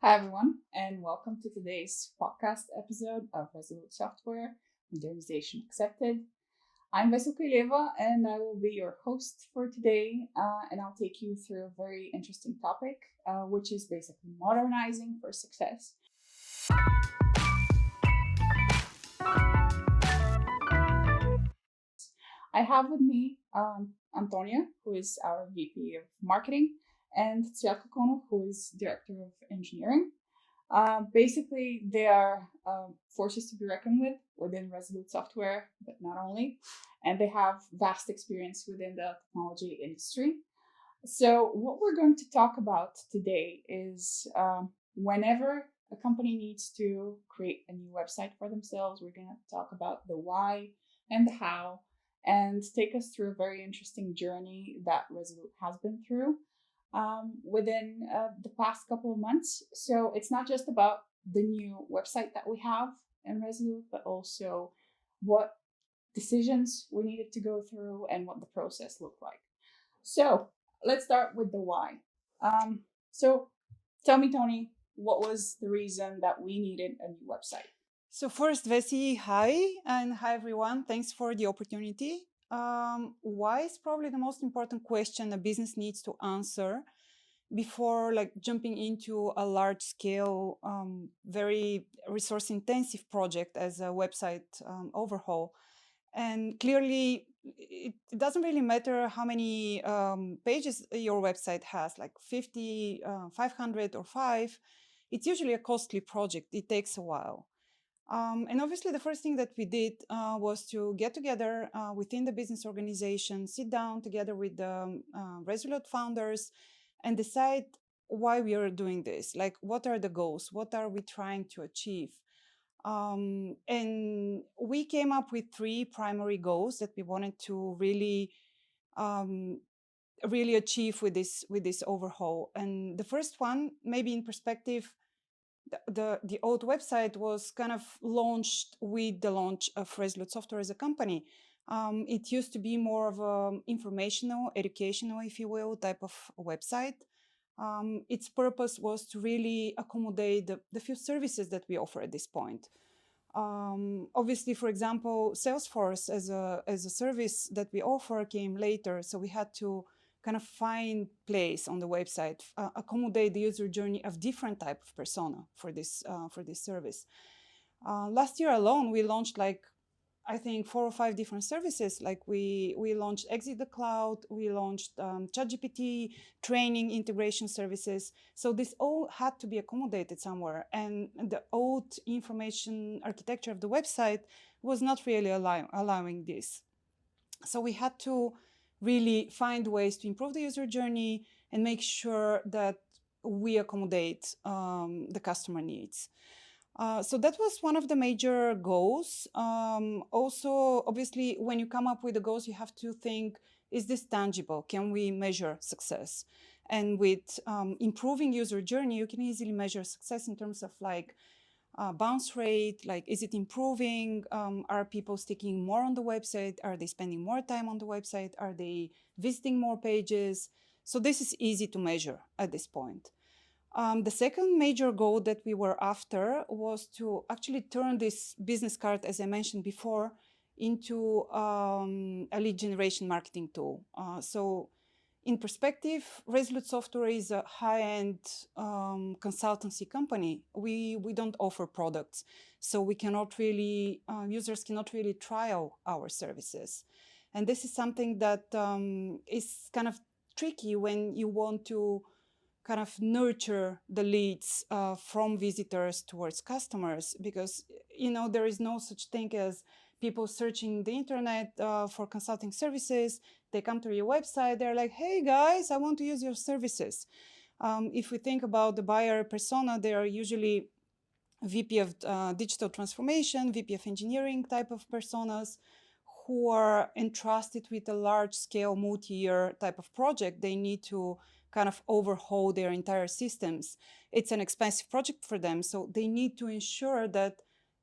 Hi, everyone, and welcome to today's podcast episode of Resolute Software, Modernization Accepted. I'm Veselka Ilieva, and I will be your host for today, and I'll take you through a very interesting topic, which is basically modernizing for success. I have with me Antonia, who is our VP of Marketing, and Tsiaka Kono, who is Director of Engineering. Basically, they are forces to be reckoned with within Resolute Software, but not only. And they have vast experience within the technology industry. So, what we're going to talk about today is whenever a company needs to create a new website for themselves, we're going to talk about the why and the how and take us through a very interesting journey that Resolute has been through within the past couple of months. So it's not just about the new website that we have in Resolute, but also what decisions we needed to go through and what the process looked like. So let's start with the why. So tell me, Tony, what was the reason that we needed a new website? So first, Vesi, hi, and hi everyone. Thanks for the opportunity. Why is probably the most important question a business needs to answer before jumping into a large scale, very resource intensive project as a website overhaul. And clearly, it doesn't really matter how many pages your website has, like 50, 500 or 5. It's usually a costly project. It takes a while. And obviously, the first thing that we did was to get together within the business organization, sit down together with the Resolute founders, and decide why we are doing this. Like, what are the goals? What are we trying to achieve? And we came up with 3 primary goals that we wanted to um, really achieve with this overhaul. And the first one, maybe in perspective, the old website was kind of launched with the launch of Resolute Software as a company. It used to be more of an informational, educational, if you will, type of website. Its purpose was to really accommodate the few services that we offer at this point. Obviously, for example, Salesforce as a service that we offer came later, so we had to kind of find place on the website, accommodate the user journey of different type of persona for this service. Last year alone, we launched I think 4 or 5 different services. Like we launched Exit the Cloud, we launched ChatGPT, training integration services. So this all had to be accommodated somewhere. And the old information architecture of the website was not really allowing this. So we had to really find ways to improve the user journey and make sure that we accommodate the customer needs. So that was one of the major goals. Also, obviously, when you come up with the goals, you have to think, is this tangible? Can we measure success? And with improving user journey, you can easily measure success in terms of bounce rate, like is it improving? Are people sticking more on the website? Are they spending more time on the website? Are they visiting more pages? So this is easy to measure at this point. The second major goal that we were after was to actually turn this business card, as I mentioned before, into a lead generation marketing tool. So in perspective, Resolute Software is a high-end consultancy company. We don't offer products, so we cannot really, users cannot really trial our services. And this is something that is kind of tricky when you want to kind of nurture the leads from visitors towards customers, because there is no such thing as people searching the internet for consulting services. They come to your website, they're like, hey guys, I want to use your services. If we think about the buyer persona, they are usually VP of digital transformation, VP of engineering type of personas who are entrusted with a large scale multi-year type of project. They need to kind of overhaul their entire systems. It's an expensive project for them, so they need to ensure that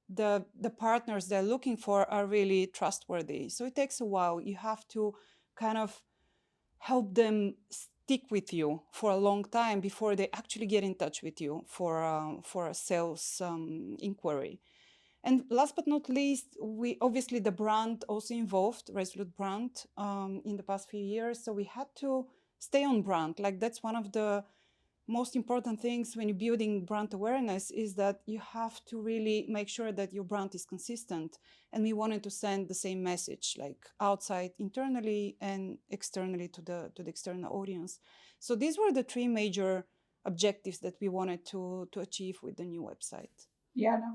the partners they're looking for are really trustworthy. So it takes a while. You have to kind of help them stick with you for a long time before they actually get in touch with you for a sales inquiry. And last but not least, we obviously the brand also involved, Resolute brand, in the past few years. So we had to stay on brand. Like that's one of the most important things when you're building brand awareness is that you have to really make sure that your brand is consistent. And we wanted to send the same message, like outside, internally, and externally to the external audience. So these were the three major objectives that we wanted to achieve with the new website. Yeah, and I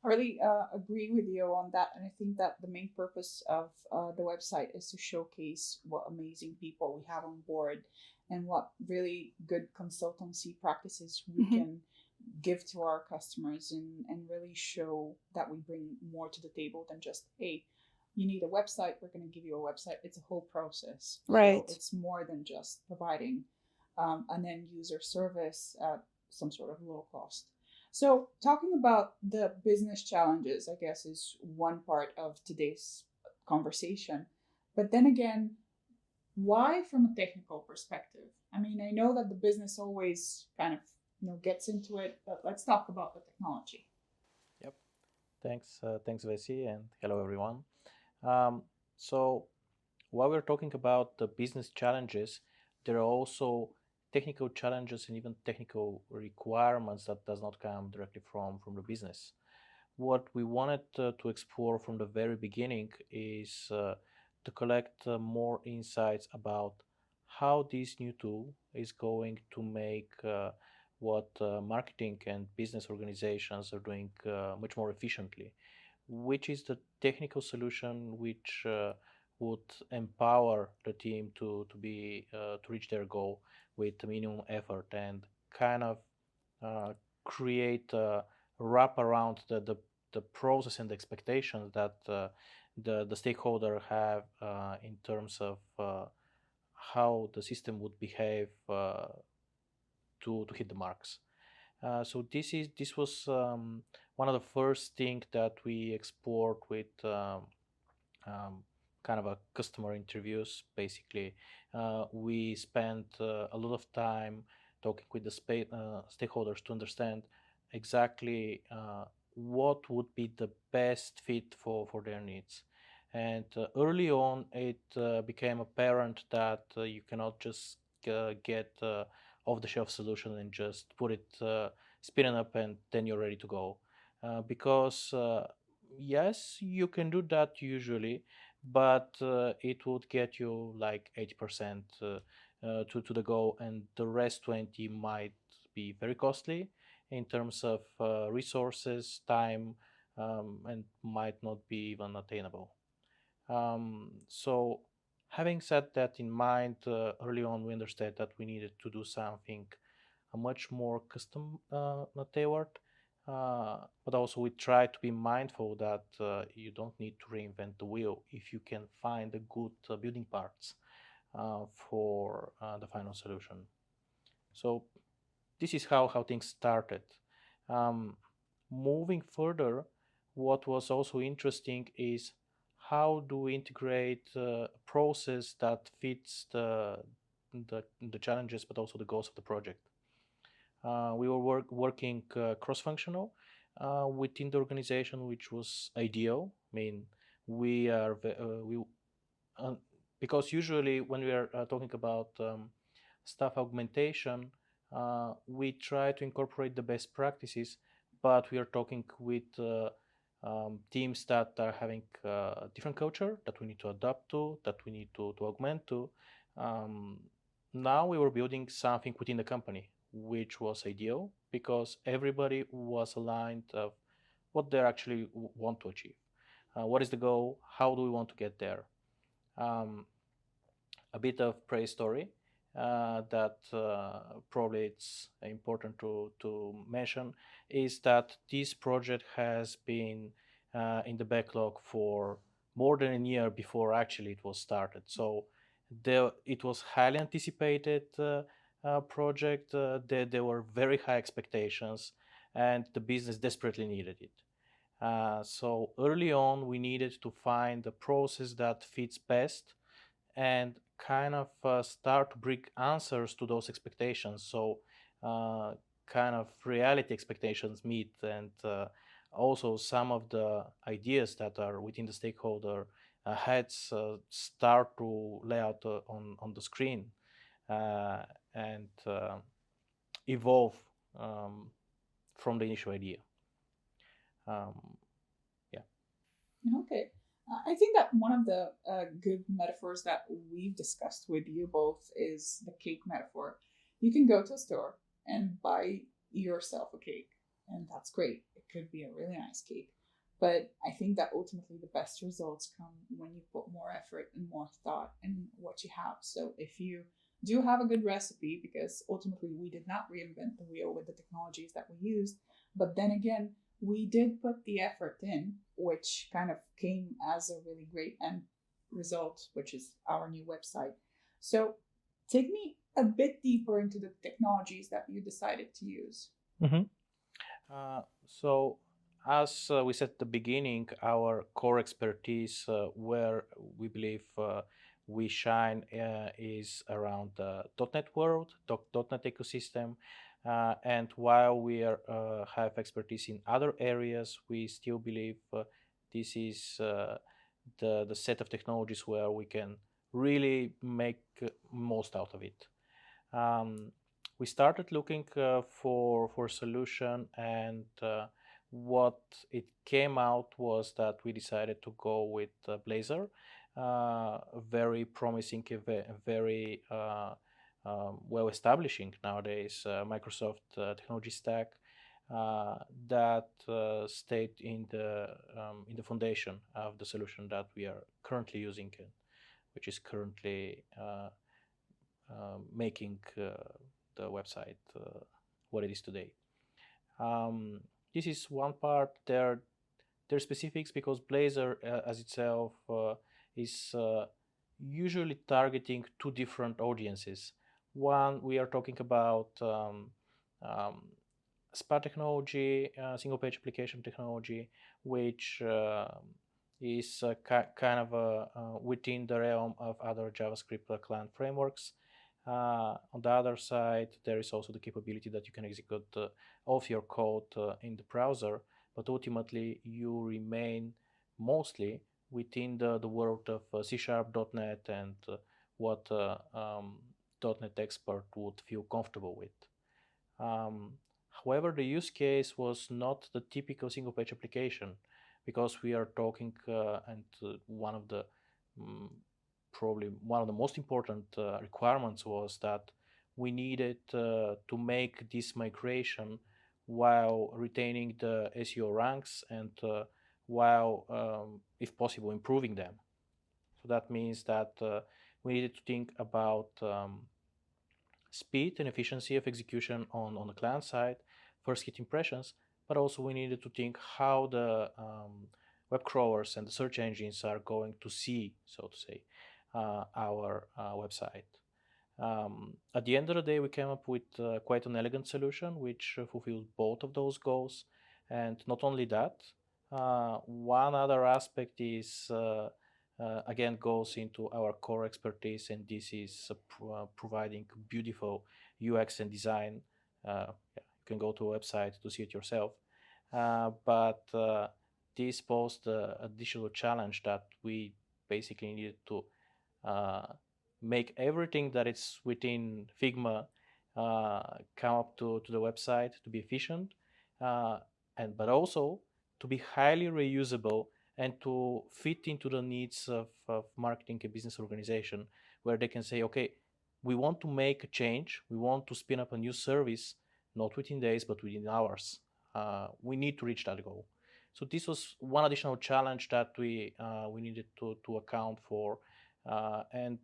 really agree with you on that. And I think that the main purpose of the website is to showcase what amazing people we have on board and what really good consultancy practices we can give to our customers, and really show that we bring more to the table than just, hey, you need a website, we're going to give you a website. It's a whole process. Right. So it's more than just providing an end user service at some sort of low cost. So, talking about the business challenges, I guess, is one part of today's conversation. But then again, why from a technical perspective? I mean, I know that the business always kind of gets into it, but let's talk about the technology. Yep. Thanks, Vesi, and hello, everyone. Um, so, while we're talking about the business challenges, there are also technical challenges and even technical requirements that does not come directly from the business. What we wanted to explore from the very beginning is to collect more insights about how this new tool is going to make what marketing and business organizations are doing much more efficiently, which is the technical solution which would empower the team to reach their goal with minimum effort and kind of uh, create a wrap around the process and the expectations that the stakeholder have in terms of how the system would behave to hit the marks. So this was one of the first thing that we explored with um, kind of a customer interviews. Basically, we spent a lot of time talking with the stakeholders to understand exactly what would be the best fit for their needs. And early on, it became apparent that you cannot just get off-the-shelf solution and just put it, spin it up, and then you're ready to go. Because yes, you can do that usually, but it would get you like 80% to the goal, and the rest 20 might be very costly in terms of resources, time, and might not be even attainable. So, having said that in mind, early on we understood that we needed to do something much more custom tailored. But also we try to be mindful that you don't need to reinvent the wheel if you can find the good building parts for the final solution. So this is how things started. Um, Moving further, what was also interesting is how do we integrate a process that fits the challenges but also the goals of the project. We were working cross-functional within the organization, which was ideal. I mean, we are we uh, because usually when we are talking about staff augmentation, we try to incorporate the best practices, but we are talking with teams that are having different culture that we need to adapt to, that we need to augment to. Um, Now we were building something within the company, which was ideal because everybody was aligned of what they actually want to achieve. What is the goal? How do we want to get there? Um, a bit of praise story that probably it's important to mention is that this project has been in the backlog for more than a year before actually it was started. So it was highly anticipated project. There were very high expectations, and the business desperately needed it. So early on, we needed to find the process that fits best and kind of start to bring answers to those expectations. So kind of reality expectations meet, and also some of the ideas that are within the stakeholder heads start to lay out on the screen, uh, and evolve from the initial idea. Um, yeah. Okay. I think that one of the good metaphors that we've discussed with you both is the cake metaphor. You can go to a store and buy yourself a cake, and that's great. It could be a really nice cake. But I think that ultimately the best results come when you put more effort and more thought in what you have. So if you do have a good recipe, because ultimately we did not reinvent the wheel with the technologies that we used, but then again, we did put the effort in, which kind of came as a really great end result, which is our new website. So take me a bit deeper into the technologies that you decided to use. Mm-hmm. So, as we said at the beginning, our core expertise, where we believe we shine, is around the .NET world, .NET ecosystem. And while we have expertise in other areas, we still believe this is the set of technologies where we can really make most out of it. Um, we started looking for a solution, and what it came out was that we decided to go with Blazor, a very promising, very well establishing nowadays Microsoft technology stack that stayed in the foundation of the solution that we are currently using, which is currently making the website what it is today. Um, this is one part. There are specifics because Blazor as itself is usually targeting two different audiences. One, we are talking about um, SPA technology, single page application technology, which is kind of within the realm of other JavaScript client frameworks. On the other side, there is also the capability that you can execute all of your code in the browser, but ultimately you remain mostly within the world of C#, .NET, and what .NET expert would feel comfortable with. Um, However, the use case was not the typical single page application because we are talking, and one of the probably one of the most important requirements was that we needed to make this migration while retaining the SEO ranks and while, if possible, improving them. So that means that we needed to think about speed and efficiency of execution on the client side, first hit impressions, but also we needed to think how the web crawlers and the search engines are going to see, so to say, our website. At the end of the day, we came up with quite an elegant solution which fulfilled both of those goals. And not only that, one other aspect is again goes into our core expertise, and this is providing beautiful UX and design. Yeah, you can go to a website to see it yourself. But this posed an additional challenge that we basically needed to uh, make everything that is within Figma come up to the website to be efficient, uh, and but also to be highly reusable and to fit into the needs of marketing and business organization, where they can say, okay, we want to make a change, we want to spin up a new service, not within days but within hours. We need to reach that goal. So this was one additional challenge that we needed to account for, and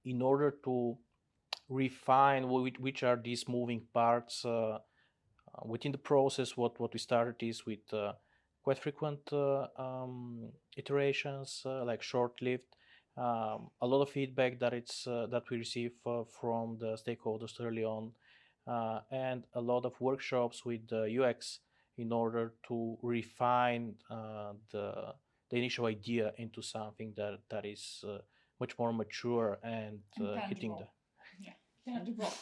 in order to refine which are these moving parts within the process, what we started is with quite frequent iterations, like short-lived. A lot of feedback that we receive from the stakeholders early on, and a lot of workshops with the UX in order to refine the initial idea into something that is much more mature and hitting tangible. Yeah, tangible.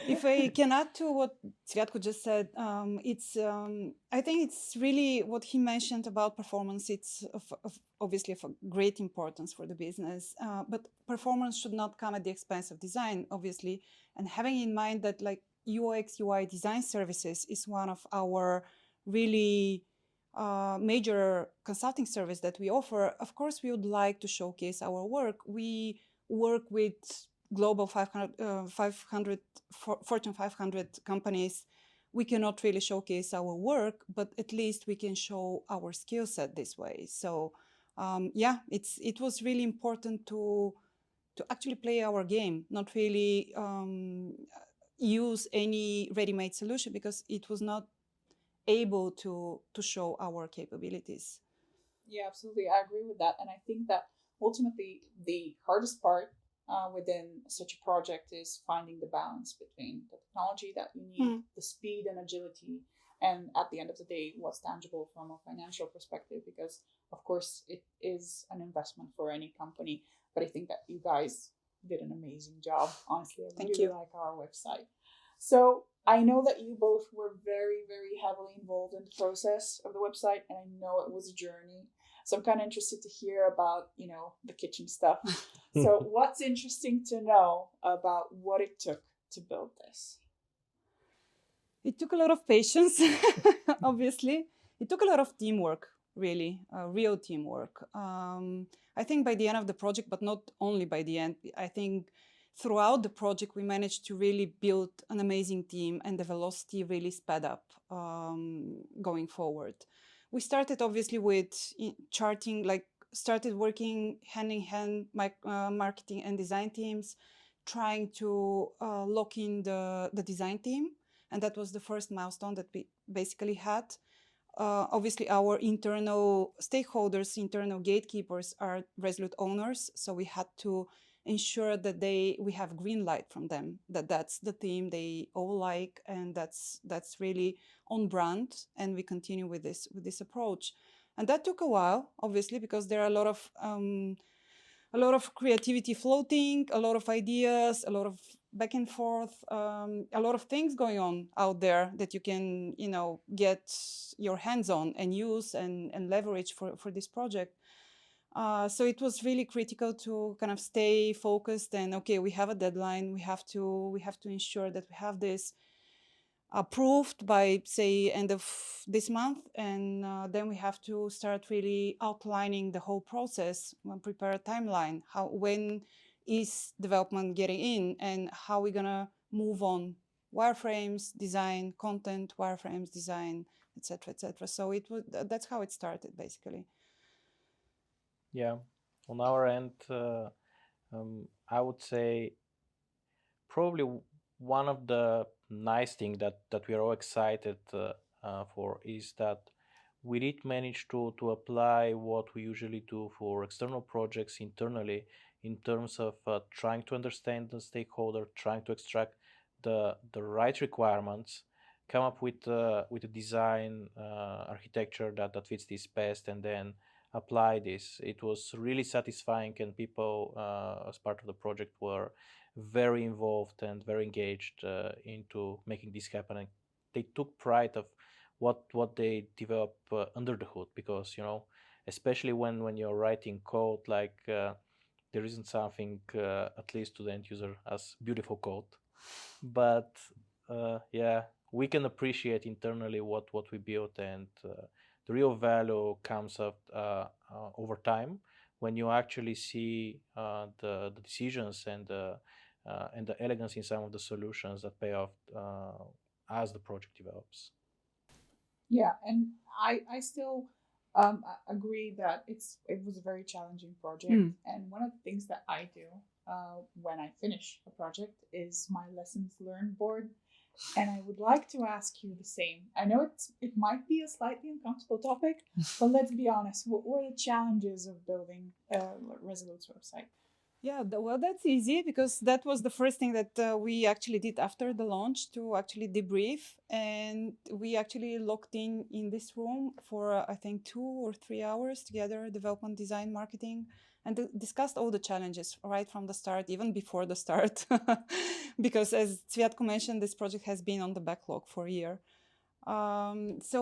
If I can add to what Cvetko just said, I think it's really what he mentioned about performance. It's obviously of great importance for the business, but performance should not come at the expense of design, obviously. And having in mind that like UX UI design services is one of our really major consulting service that we offer. Of course, we would like to showcase our work. We work with global 500 Fortune 500 companies. We cannot really showcase our work, but at least we can show our skill set this way. So yeah, it was really important to actually play our game, not really use any ready-made solution because it was not able to show our capabilities. Yeah, absolutely. I agree with that. And I think that ultimately the hardest part within such a project is finding the balance between the technology that you need, the speed and agility, and at the end of the day, what's tangible from a financial perspective. Because, of course, it is an investment for any company. But I think that you guys did an amazing job. Honestly, I Thank really you. like our website. So I know that you both were very, very heavily involved in the process of the website, and I know it was a journey. So I'm kind of interested to hear about, the kitchen stuff. So what's interesting to know about what it took to build this? It took a lot of patience, obviously. It took a lot of teamwork, really, real teamwork. I think by the end of the project, but not only by the end, I think throughout the project, we managed to really build an amazing team and the velocity really sped up going forward. We started obviously with charting, started working hand in hand, marketing and design teams, trying to lock in the design team. And that was the first milestone that we basically had. Obviously, our internal stakeholders, internal gatekeepers are Resolute owners. So we had to ensure that we have green light from them, that's the theme they all like, and that's really on brand. And we continue with this approach. And that took a while, obviously, because there are a lot of creativity floating, a lot of ideas, a lot of back and forth, a lot of things going on out there that you can, get your hands on and use and leverage for this project. So it was really critical to kind of stay focused and okay, we have a deadline. We have to ensure that we have this approved by say end of this month, and then we have to start really outlining the whole process and prepare a timeline. When is development getting in, and how we're gonna move on wireframes, design, content, wireframes, design, etc., etc. So that's how it started basically. Yeah, on our end, I would say probably one of the nice things that we are all excited for is that we did manage to apply what we usually do for external projects internally in terms of trying to understand the stakeholder, trying to extract the right requirements, come up with a design architecture that fits this best, and then apply this. It was really satisfying, and people as part of the project were very involved and very engaged into making this happen. And they took pride of what they develop under the hood, because especially when you're writing code, like there isn't something at least to the end user as beautiful code, but yeah, we can appreciate internally what we built, and the real value comes up over time when you actually see the decisions and the elegance in some of the solutions that pay off as the project develops. Yeah, and I still agree that it was a very challenging project. And one of the things that I do when I finish a project is my lessons learned board. And I would like to ask you the same. I know it might be a slightly uncomfortable topic, but let's be honest. What were the challenges of building Resolute's website? Yeah, well, that's easy because that was the first thing that we actually did after the launch, to actually debrief. And we actually locked in this room for, I think, 2 or 3 hours together, development, design, marketing. and discussed all the challenges right from the start, even before the start, because as Cviatko mentioned, this project has been on the backlog for a year. So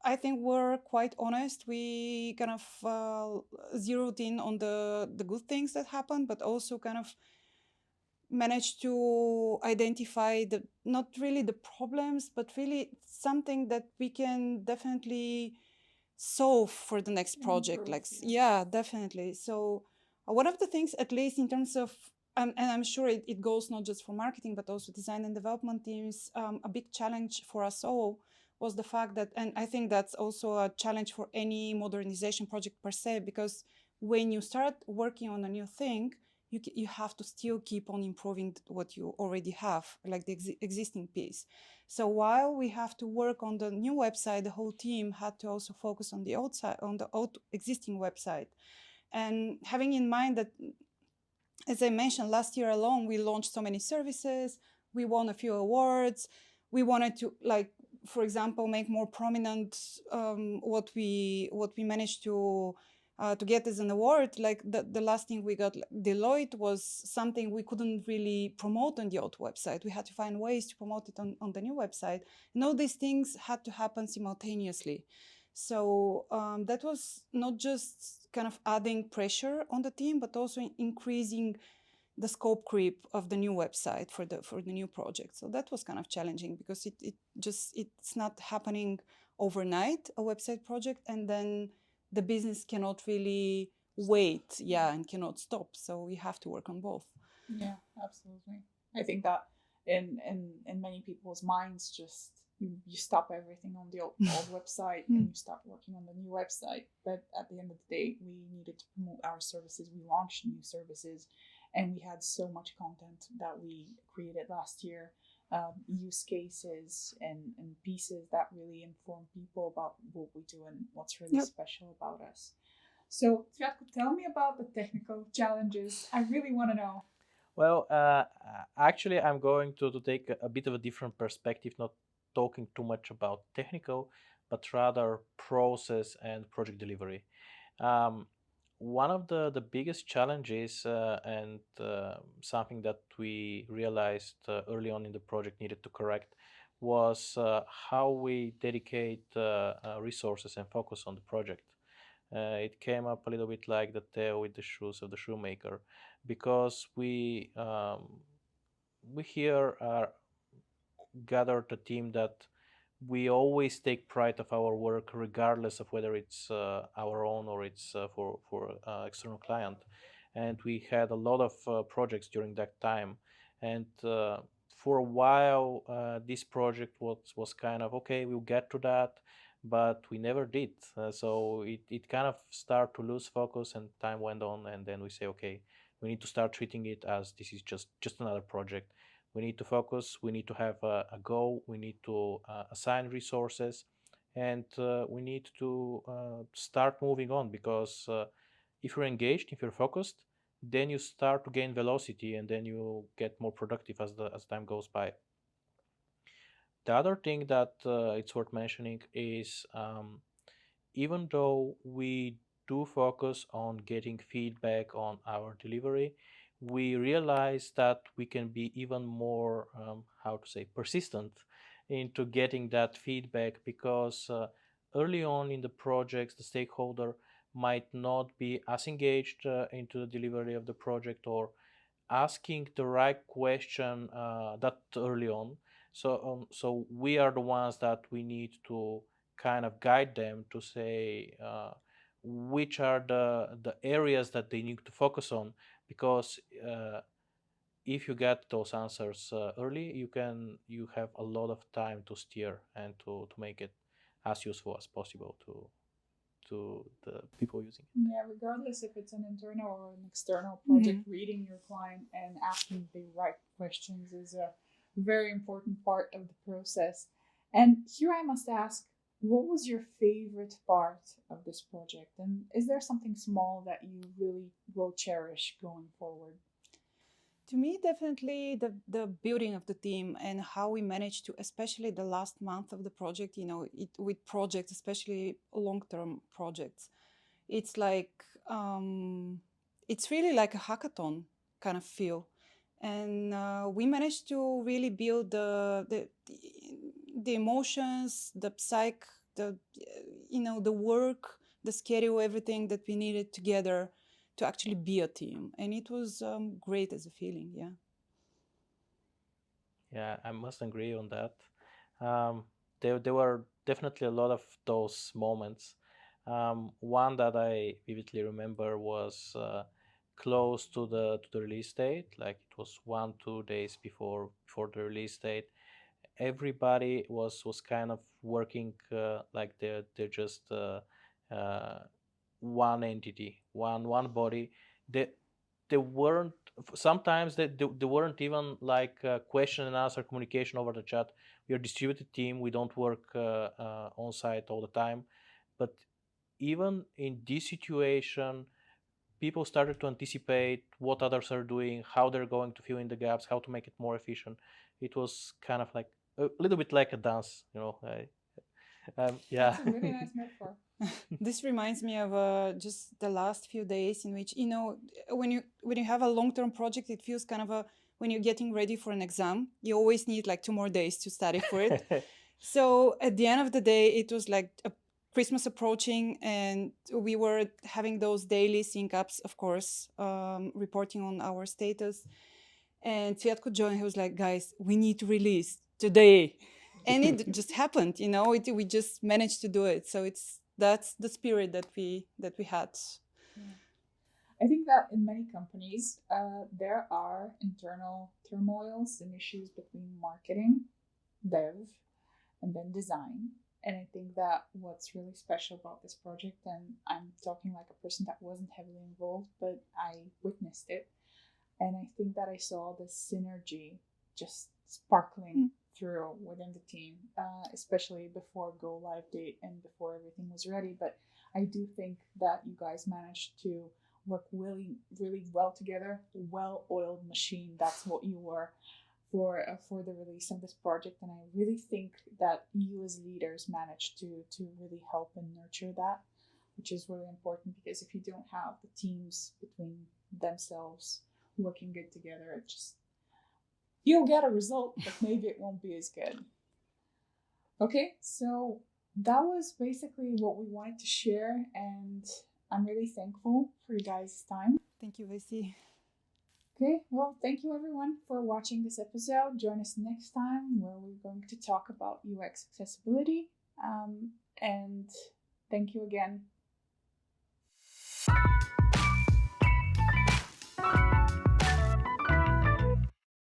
I think, were quite honest. We kind of zeroed in on the good things that happened, but also kind of managed to identify not really the problems, but really something that we can definitely solve for the next project. Like, yeah, definitely. So one of the things, at least in terms of, and I'm sure it goes not just for marketing, but also design and development teams, a big challenge for us all was the fact that, and I think that's also a challenge for any modernization project per se, because when you start working on a new thing, you have to still keep on improving what you already have, like the existing piece. So while we have to work on the new website, the whole team had to also focus on the old existing website. And having in mind that, as I mentioned, last year alone, we launched so many services, we won a few awards, we wanted to, like, for example, make more prominent what we managed to get as an award. Like the last thing we got, Deloitte, was something we couldn't really promote on the old website. We had to find ways to promote it on the new website. And all these things had to happen simultaneously. So that was not just kind of adding pressure on the team, but also increasing the scope creep of the new website for the new project. So that was kind of challenging, because it's not happening overnight, a website project, and then the business cannot really wait, and cannot stop. So we have to work on both. Yeah, absolutely. I think that in many people's minds, just you stop everything on the old website and you start working on the new website. But at the end of the day, we needed to promote our services. We launched new services, and we had so much content that we created last year, use cases and pieces that really inform people about what we do and what's really special about us. So, Cviatko, tell me about the technical challenges. I really want to know. Well, actually, I'm going to take a bit of a different perspective, not talking too much about technical, but rather process and project delivery. Um, One of the biggest challenges and something that we realized early on in the project needed to correct was how we dedicate resources and focus on the project. It came up a little bit like the tail with the shoes of the shoemaker, because we here are gathered a team that we always take pride of our work, regardless of whether it's our own or it's for external client. And we had a lot of projects during that time, and for a while this project was kind of okay, we'll get to that, but we never did. So it kind of started to lose focus, and time went on, and then we say, okay, we need to start treating it as this is just another project. We need to focus, we need to have a goal, we need to assign resources, and we need to start moving on, because if you're engaged, if you're focused, then you start to gain velocity, and then you get more productive as time goes by. The other thing that it's worth mentioning is, even though we do focus on getting feedback on our delivery, we realize that we can be even more, how to say, persistent into getting that feedback, because early on in the projects, the stakeholder might not be as engaged into the delivery of the project, or asking the right question that early on. So we are the ones that we need to kind of guide them to say which are the areas that they need to focus on, because if you get those answers early, you have a lot of time to steer and to make it as useful as possible to the people using it. Yeah, regardless if it's an internal or an external project, reading your client and asking the right questions is a very important part of the process. And here I must ask, what was your favorite part of this project? And is there something small that you really will cherish going forward? To me, definitely the building of the team and how we managed to, especially the last month of the project, with projects, especially long-term projects, it's like it's really like a hackathon kind of feel. And we managed to really build the emotions, the psych, the the work, the schedule, everything that we needed together to actually be a team. And it was great as a feeling. Yeah. Yeah, I must agree on that. Um, there were definitely a lot of those moments. One that I vividly remember was close to the release date, like it was 1 2 days before the release date. Everybody was kind of working like they're just one entity, one body. They weren't sometimes they weren't even like question and answer communication over the chat. We are a distributed team. We don't work on site all the time, but even in this situation, people started to anticipate what others are doing, how they're going to fill in the gaps, how to make it more efficient. It was kind of like a little bit like a dance, you know. Yeah. That's a really nice metaphor. This reminds me of just the last few days in which when you have a long-term project, it feels kind of a when you're getting ready for an exam, you always need like 2 more days to study for it. So at the end of the day, it was like Christmas approaching, and we were having those daily sync ups, of course, reporting on our status. And Cviatko joined. He was like, "Guys, we need to release today," and it just happened. We just managed to do it. So that's the spirit that we had. Yeah. I think that in many companies, there are internal turmoils and issues between marketing, dev, and then design. And I think that what's really special about this project, and I'm talking like a person that wasn't heavily involved, but I witnessed it. And I think that I saw the synergy just sparkling through within the team, especially before go live date and before everything was ready. But I do think that you guys managed to work really, really well together. Well-oiled machine. That's what you were for the release of this project. And I really think that you as leaders managed to really help and nurture that, which is really important, because if you don't have the teams between themselves working good together, it just you'll get a result, but maybe it won't be as good. Okay, so that was basically what we wanted to share, and I'm really thankful for you guys' time. Thank you, Vesi. Okay, well, thank you everyone for watching this episode. Join us next time where we're going to talk about UX accessibility. And thank you again.